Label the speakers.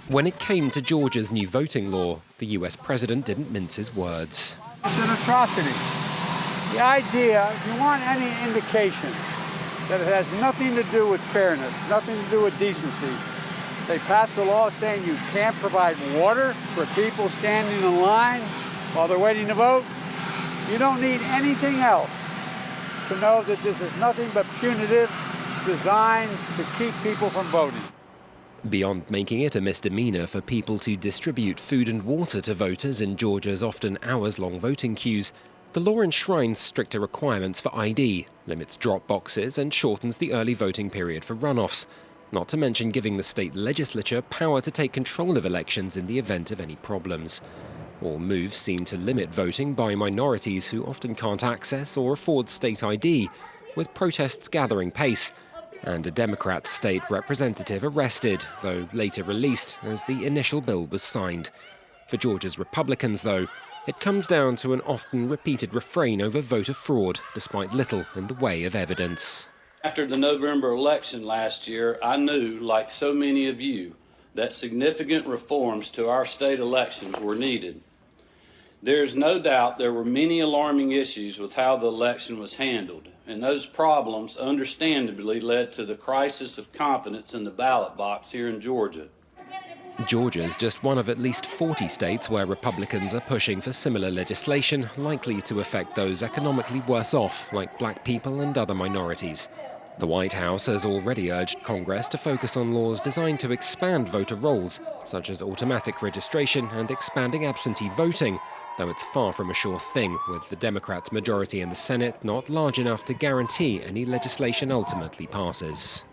Speaker 1: When it came to Georgia's new voting law, the US president didn't mince his words.
Speaker 2: It's an atrocity. The idea, if you want any indication that it has nothing to do with fairness, nothing to do with decency, they pass a law saying you can't provide water for people standing in line while they're waiting to vote. You don't need anything else to know that this is nothing but punitive, designed to keep people from voting.
Speaker 1: Beyond making it a misdemeanor for people to distribute food and water to voters in Georgia's often hours-long voting queues, the law enshrines stricter requirements for ID, limits drop boxes and shortens the early voting period for runoffs, not to mention giving the state legislature power to take control of elections in the event of any problems. All moves seem to limit voting by minorities who often can't access or afford state ID, with protests gathering pace, and a Democrat state representative arrested, though later released as the initial bill was signed. For Georgia's Republicans, though, it comes down to an often repeated refrain over voter fraud, despite little in the way of evidence.
Speaker 3: After the November election last year, I knew, like so many of you, that significant reforms to our state elections were needed. There is no doubt there were many alarming issues with how the election was handled, and those problems understandably led to the crisis of confidence in the ballot box here in Georgia.
Speaker 1: Georgia is just one of at least 40 states where Republicans are pushing for similar legislation likely to affect those economically worse off, like black people and other minorities. The White House has already urged Congress to focus on laws designed to expand voter rolls, such as automatic registration and expanding absentee voting, though it's far from a sure thing, with the Democrats' majority in the Senate not large enough to guarantee any legislation ultimately passes.